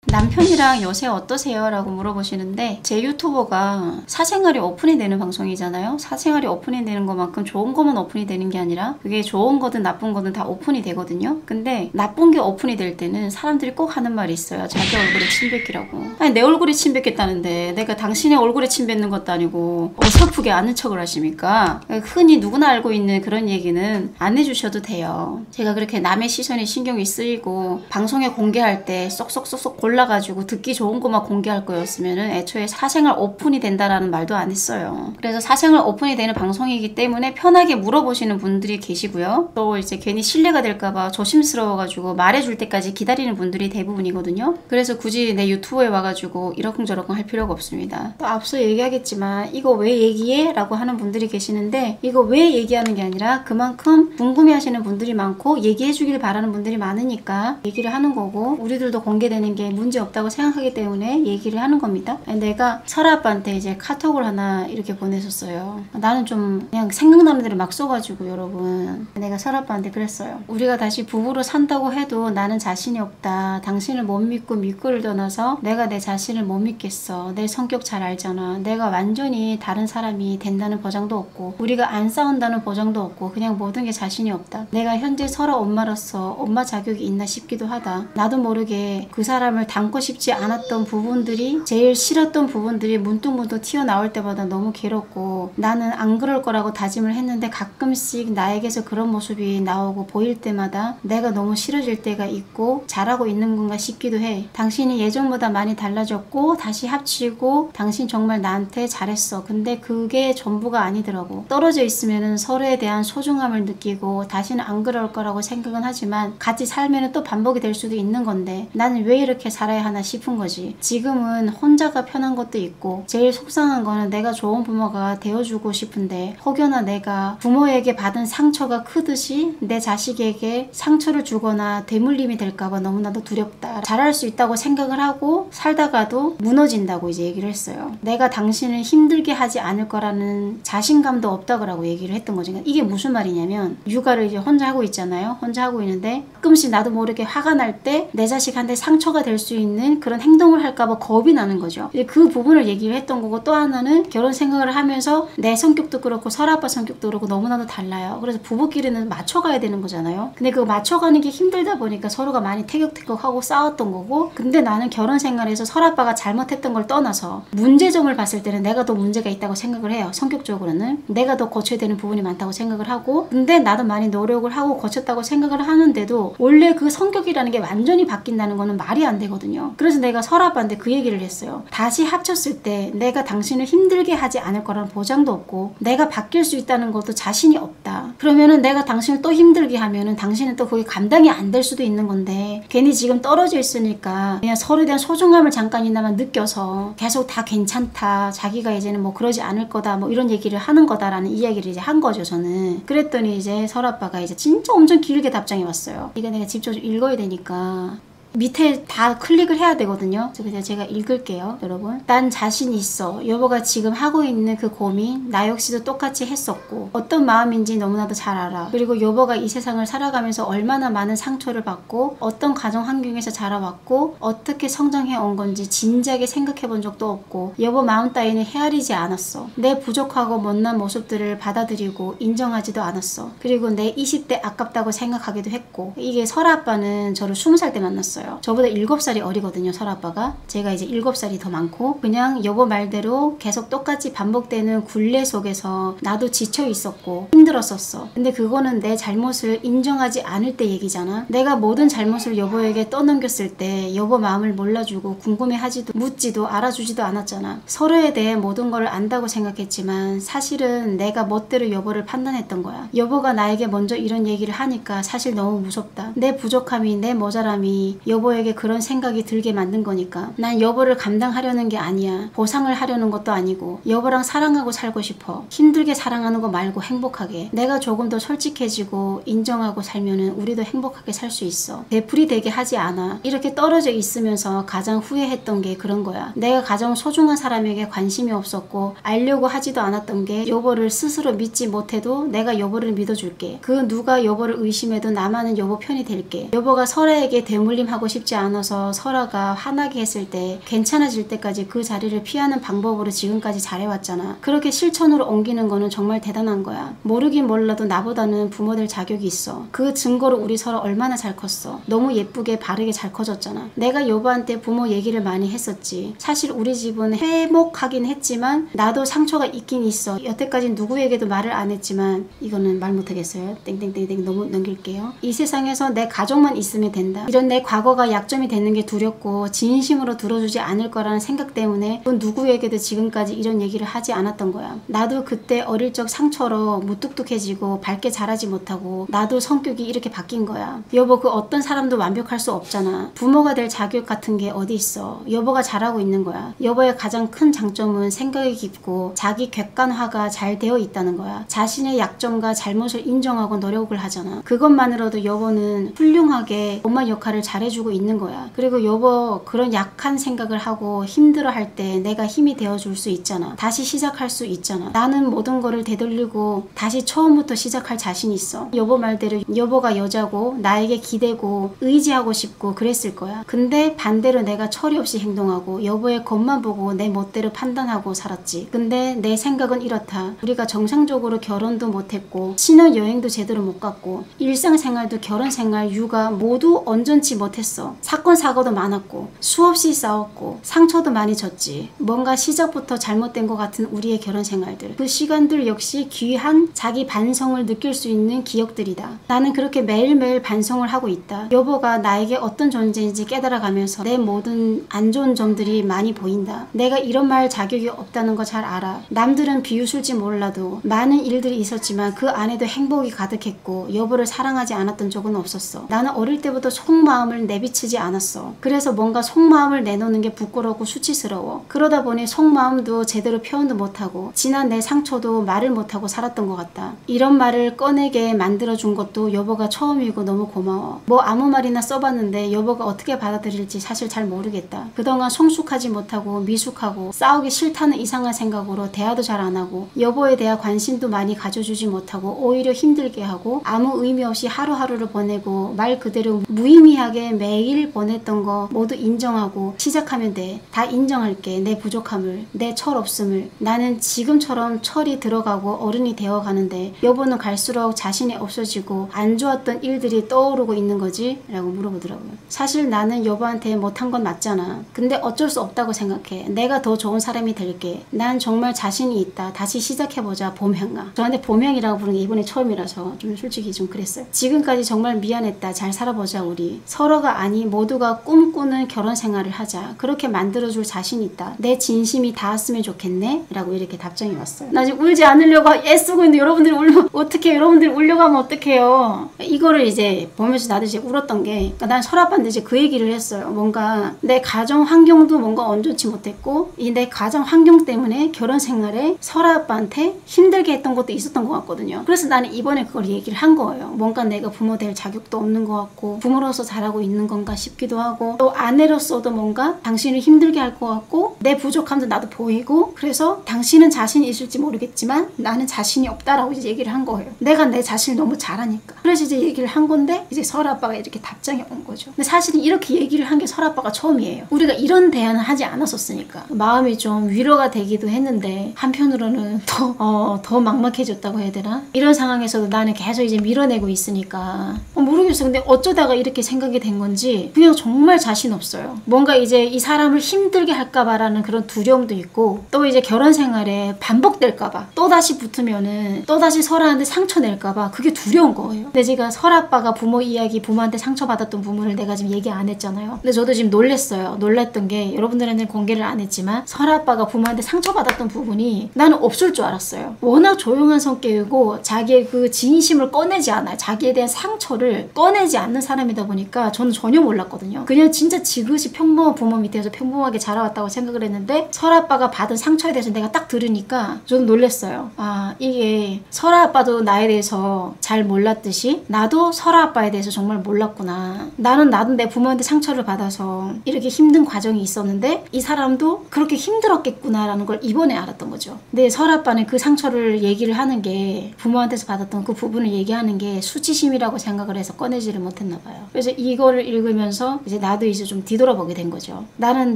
남편이랑 요새 어떠세요? 라고 물어보시는데, 제 유튜버가 사생활이 오픈이 되는 방송이잖아요. 사생활이 오픈이 되는 것만큼 좋은 거만 오픈이 되는 게 아니라 그게 좋은 거든 나쁜 거든 다 오픈이 되거든요. 근데 나쁜 게 오픈이 될 때는 사람들이 꼭 하는 말이 있어요. 자기 얼굴에 침 뱉기라고. 아니, 내 얼굴에 침 뱉겠다는데 내가 당신의 얼굴에 침 뱉는 것도 아니고 어설프게 아는 척을 하십니까? 흔히 누구나 알고 있는 그런 얘기는 안 해주셔도 돼요. 제가 그렇게 남의 시선에 신경이 쓰이고 방송에 공개할 때 쏙쏙쏙쏙 골라가지고 듣기 좋은 것만 공개할 거였으면은 애초에 사생활 오픈이 된다라는 말도 안 했어요. 그래서 사생활 오픈이 되는 방송이기 때문에 편하게 물어보시는 분들이 계시고요. 또 이제 괜히 신뢰가 될까봐 조심스러워가지고 말해줄 때까지 기다리는 분들이 대부분이거든요. 그래서 굳이 내 유튜브에 와가지고 이러쿵저러쿵 할 필요가 없습니다. 또 앞서 얘기하겠지만 이거 왜 얘기해? 라고 하는 분들이 계시는데, 이거 왜 얘기하는 게 아니라 그만큼 궁금해하시는 분들이 많고 얘기해주길 바라는 분들이 많으니까 얘기를 하는 거고, 우리들도 공개되는 게 문제 없다고 생각하기 때문에 얘기를 하는 겁니다. 내가 설아 아빠한테 이제 카톡을 하나 이렇게 보내줬어요. 나는 좀 그냥 생각나는 대로 막 써가지고, 여러분, 내가 설아 아빠한테 그랬어요. 우리가 다시 부부로 산다고 해도 나는 자신이 없다. 당신을 못 믿고 믿고를 떠나서 내가 내 자신을 못 믿겠어. 내 성격 잘 알잖아. 내가 완전히 다른 사람이 된다는 보장도 없고 우리가 안 싸운다는 보장도 없고 그냥 모든 게 자신이 없다. 내가 현재 설아 엄마로서 엄마 자격이 있나 싶기도 하다. 나도 모르게 그 사람을 닮고 싶지 않았던 부분들이, 제일 싫었던 부분들이 문득문득 튀어나올 때마다 너무 괴롭고, 나는 안 그럴 거라고 다짐을 했는데 가끔씩 나에게서 그런 모습이 나오고 보일 때마다 내가 너무 싫어질 때가 있고 잘하고 있는 건가 싶기도 해. 당신이 예전보다 많이 달라졌고 다시 합치고 당신 정말 나한테 잘했어. 근데 그게 전부가 아니더라고. 떨어져 있으면은 서로에 대한 소중함을 느끼고 다시는 안 그럴 거라고 생각은 하지만 같이 살면은 또 반복이 될 수도 있는 건데 나는 왜 이렇게 살아야 하나 싶은 거지. 지금은 혼자가 편한 것도 있고, 제일 속상한 거는 내가 좋은 부모가 되어주고 싶은데 혹여나 내가 부모에게 받은 상처가 크듯이 내 자식에게 상처를 주거나 대물림이 될까봐 너무나도 두렵다. 잘할 수 있다고 생각을 하고 살다가도 무너진다고 이제 얘기를 했어요. 내가 당신을 힘들게 하지 않을 거라는 자신감도 없다고 얘기를 했던 거죠. 그러니까 이게 무슨 말이냐면, 육아를 이제 혼자 하고 있잖아요. 혼자 하고 있는데 가끔씩 나도 모르게 화가 날 때 내 자식한테 상처가 될 수 있는 그런 행동을 할까봐 겁이 나는 거죠. 그 부분을 얘기를 했던 거고, 또 하나는 결혼 생각을 하면서 내 성격도 그렇고 설아 아빠 성격도 그렇고 너무나도 달라요. 그래서 부부끼리는 맞춰가야 되는 거잖아요. 근데 그거 맞춰가는 게 힘들다 보니까 서로가 많이 태격태격하고 싸웠던 거고, 근데 나는 결혼 생활에서 설아 아빠가 잘못했던 걸 떠나서 문제점을 봤을 때는 내가 더 문제가 있다고 생각을 해요. 성격적으로는 내가 더 고쳐야 되는 부분이 많다고 생각을 하고, 근데 나도 많이 노력을 하고 고쳤다고 생각을 하는데도 원래 그 성격이라는 게 완전히 바뀐다는 거는 말이 안 되거든요. 그래서 내가 설아 아빠한테 그 얘기를 했어요. 다시 합쳤을 때 내가 당신을 힘들게 하지 않을 거라는 보장도 없고 내가 바뀔 수 있다는 것도 자신이 없다. 그러면은 내가 당신을 또 힘들게 하면은 당신은 또 그게 감당이 안 될 수도 있는 건데, 괜히 지금 떨어져 있으니까 그냥 서로에 대한 소중함을 잠깐이나마 느껴서 계속 다 괜찮다, 자기가 이제는 뭐 그러지 않을 거다, 뭐 이런 얘기를 하는 거다라는 이야기를 이제 한 거죠, 저는. 그랬더니 이제 설아 아빠가 이제 진짜 엄청 길게 답장이 왔어요. 이거 내가 직접 읽어야 되니까 밑에 다 클릭을 해야 되거든요. 그래서 제가 읽을게요, 여러분. 난 자신 있어. 여보가 지금 하고 있는 그 고민 나 역시도 똑같이 했었고 어떤 마음인지 너무나도 잘 알아. 그리고 여보가 이 세상을 살아가면서 얼마나 많은 상처를 받고 어떤 가정 환경에서 자라왔고 어떻게 성장해 온 건지 진지하게 생각해 본 적도 없고 여보 마음 따위는 헤아리지 않았어. 내 부족하고 못난 모습들을 받아들이고 인정하지도 않았어. 그리고 내 20대 아깝다고 생각하기도 했고. 이게 설아 아빠는 저를 20살 때 만났어요. 저보다 7살이 어리거든요, 설아 아빠가. 제가 이제 7살이 더 많고, 그냥 여보 말대로 계속 똑같이 반복되는 굴레 속에서 나도 지쳐 있었고 힘들었었어. 근데 그거는 내 잘못을 인정하지 않을 때 얘기잖아. 내가 모든 잘못을 여보에게 떠넘겼을 때 여보 마음을 몰라주고 궁금해하지도 묻지도 알아주지도 않았잖아. 서로에 대해 모든 걸 안다고 생각했지만 사실은 내가 멋대로 여보를 판단했던 거야. 여보가 나에게 먼저 이런 얘기를 하니까 사실 너무 무섭다. 내 부족함이, 내 모자람이 여보에게 그런 생각이 들게 만든 거니까. 난 여보를 감당하려는 게 아니야. 보상을 하려는 것도 아니고 여보랑 사랑하고 살고 싶어. 힘들게 사랑하는 거 말고 행복하게. 내가 조금 더 솔직해지고 인정하고 살면은 우리도 행복하게 살 수 있어. 되풀이 되게 하지 않아. 이렇게 떨어져 있으면서 가장 후회했던 게 그런 거야. 내가 가장 소중한 사람에게 관심이 없었고 알려고 하지도 않았던 게 여보를 스스로 믿지 못해도 내가 여보를 믿어줄게. 그 누가 여보를 의심해도 나만은 여보 편이 될게. 여보가 설아에게 대물림하고 하고 싶지 않아서 설아가 화나게 했을 때 괜찮아질 때까지 그 자리를 피하는 방법으로 지금까지 잘해왔잖아. 그렇게 실천으로 옮기는 거는 정말 대단한 거야. 모르긴 몰라도 나보다는 부모 될 자격이 있어. 그 증거로 우리 설아 얼마나 잘 컸어. 너무 예쁘게 바르게 잘 커졌잖아. 내가 여보한테 부모 얘기를 많이 했었지. 사실 우리 집은 회목하긴 했지만 나도 상처가 있긴 있어. 여태까지 누구에게도 말을 안 했지만 이거는 말 못하겠어요. 땡땡땡땡 너무 넘길게요. 이 세상에서 내 가족만 있으면 된다. 이런 내 과거가 약점이 되는 게 두렵고 진심으로 들어주지 않을 거라는 생각 때문에 또 누구에게도 지금까지 이런 얘기를 하지 않았던 거야. 나도 그때 어릴 적 상처로 무뚝뚝해지고 밝게 자라지 못하고 나도 성격이 이렇게 바뀐 거야. 여보, 그 어떤 사람도 완벽할 수 없잖아. 부모가 될 자격 같은 게 어디 있어. 여보가 잘하고 있는 거야. 여보의 가장 큰 장점은 생각이 깊고 자기 객관화가 잘 되어 있다는 거야. 자신의 약점과 잘못을 인정하고 노력을 하잖아. 그것만으로도 여보는 훌륭하게 엄마 역할을 잘해주고 있는 거야. 그리고 여보 그런 약한 생각을 하고 힘들어할 때 내가 힘이 되어줄 수 있잖아. 다시 시작할 수 있잖아. 나는 모든 거를 되돌리고 다시 처음부터 시작할 자신 있어. 여보 말대로 여보가 여자고 나에게 기대고 의지하고 싶고 그랬을 거야. 근데 반대로 내가 철이 없이 행동하고 여보의 겉만 보고 내 멋대로 판단하고 살았지. 근데 내 생각은 이렇다. 우리가 정상적으로 결혼도 못했고 신혼여행도 제대로 못 갔고 일상생활도 결혼생활, 육아 모두 온전치 못했어. 사건 사고도 많았고 수없이 싸웠고 상처도 많이 줬지. 뭔가 시작부터 잘못된 것 같은 우리의 결혼생활들. 그 시간들 역시 귀한 자기 반성을 느낄 수 있는 기억들이다. 나는 그렇게 매일매일 반성을 하고 있다. 여보가 나에게 어떤 존재인지 깨달아가면서 내 모든 안 좋은 점들이 많이 보인다. 내가 이런 말 자격이 없다는 거 잘 알아. 남들은 비웃을지 몰라도 많은 일들이 있었지만 그 안에도 행복이 가득했고 여보를 사랑하지 않았던 적은 없었어. 나는 어릴 때부터 속마음을 내비치지 않았어. 그래서 뭔가 속마음을 내놓는 게 부끄럽고 수치스러워. 그러다 보니 속마음도 제대로 표현도 못하고 지난 내 상처도 말을 못하고 살았던 것 같다. 이런 말을 꺼내게 만들어준 것도 여보가 처음이고 너무 고마워. 뭐 아무 말이나 써봤는데 여보가 어떻게 받아들일지 사실 잘 모르겠다. 그동안 성숙하지 못하고 미숙하고 싸우기 싫다는 이상한 생각으로 대화도 잘 안 하고 여보에 대한 관심도 많이 가져주지 못하고 오히려 힘들게 하고 아무 의미 없이 하루하루를 보내고 말 그대로 무의미하게 매일 보냈던 거 모두 인정하고 시작하면 돼. 다 인정할게. 내 부족함을, 내 철 없음을. 나는 지금처럼 철이 들어가고 어른이 되어가는데 여보는 갈수록 자신이 없어지고 안 좋았던 일들이 떠오르고 있는 거지? 라고 물어보더라고요. 사실 나는 여보한테 못한 건 맞잖아. 근데 어쩔 수 없다고 생각해. 내가 더 좋은 사람이 될게. 난 정말 자신이 있다. 다시 시작해보자. 봄향아. 저한테 봄향이라고 부르는 게 이번에 처음이라서 좀 솔직히 좀 그랬어요. 지금까지 정말 미안했다. 잘 살아보자 우리. 서로가 아니 모두가 꿈꾸는 결혼 생활을 하자. 그렇게 만들어줄 자신 있다. 내 진심이 닿았으면 좋겠네? 라고 이렇게 답장이 왔어요. 나 지금 울지 않으려고 애쓰고 있는데 여러분들이 울면 어떡해. 여러분들이 울려고 하면 어떡해요. 이거를 이제 보면서 나도 이제 울었던 게 그러니까 난 설아빠한테 이제 그 얘기를 했어요. 뭔가 내 가정 환경도 뭔가 온전치 못했고 이 내 가정 환경 때문에 결혼 생활에 설아빠한테 힘들게 했던 것도 있었던 것 같거든요. 그래서 나는 이번에 그걸 얘기를 한 거예요. 뭔가 내가 부모 될 자격도 없는 것 같고 부모로서 잘하고 있는 건가 싶기도 하고 또 아내로서도 뭔가 당신을 힘들게 할 것 같고 내 부족함도 나도 보이고 그래서 당신은 자신이 있을지 모르겠지만 나는 자신이 없다라고 이제 얘기를 한 거예요. 내가 내 자신을 너무 잘하니까. 그래서 이제 얘기를 한 건데 이제 설아빠가 이렇게 답장이 온 거죠. 근데 사실은 이렇게 얘기를 한 게 설아빠가 처음이에요. 우리가 이런 대화는 하지 않았었으니까 마음이 좀 위로가 되기도 했는데 한편으로는 더 막막해졌다고 해야 되나? 이런 상황에서도 나는 계속 이제 밀어내고 있으니까 모르겠어요. 근데 어쩌다가 이렇게 생각이 된 건지 그냥 정말 자신 없어요. 뭔가 이제 이 사람을 힘들게 할까봐라는 그런 두려움도 있고 또 이제 결혼 생활에 반복될까봐 또다시 붙으면은 또다시 설아한테 상처 낼까봐 그게 두려운 거예요. 근데 제가 설아빠가 부모 이야기 부모한테 상처받았던 부분을 내가 지금 얘기 안 했잖아요. 근데 저도 지금 놀랬어요. 놀랐던 게 여러분들한테는 공개를 안 했지만 설아빠가 부모한테 상처받았던 부분이 나는 없을 줄 알았어요. 워낙 조용한 성격이고 자기의 그 진심을 꺼내지 않아요. 자기에 대한 상처를 꺼내지 않는 사람이다 보니까 저는 전혀 몰랐거든요. 그냥 진짜 지그시 평범한 부모 밑에서 평범하게 자라왔다고 생각을 했는데 설아빠가 받은 상처에 대해서 내가 딱 들으니까 저는 놀랐어요. 아 이게 설아빠도 나에 대해서 잘 몰랐듯이 나도 설아빠에 대해서 정말 몰랐구나. 나도 내 부모한테 상처를 받아서 이렇게 힘든 과정이 있었는데 이 사람도 그렇게 힘들었겠구나 라는 걸 이번에 알았던 거죠. 근데 설아빠는 그 상처를 얘기를 하는 게 부모한테서 받았던 그 부분을 얘기하는 게 수치심이라고 생각을 해서 꺼내지를 못했나 봐요. 그래서 이거를 읽으면서 이제 나도 이제 좀 뒤돌아보게 된 거죠. 나는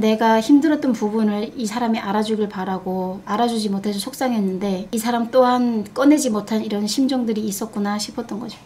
내가 힘들었던 부분을 이 사람이 알아주길 바라고 알아주지 못해서 속상했는데 이 사람 또한 꺼내지 못한 이런 심정들이 있었구나 싶었던 거죠.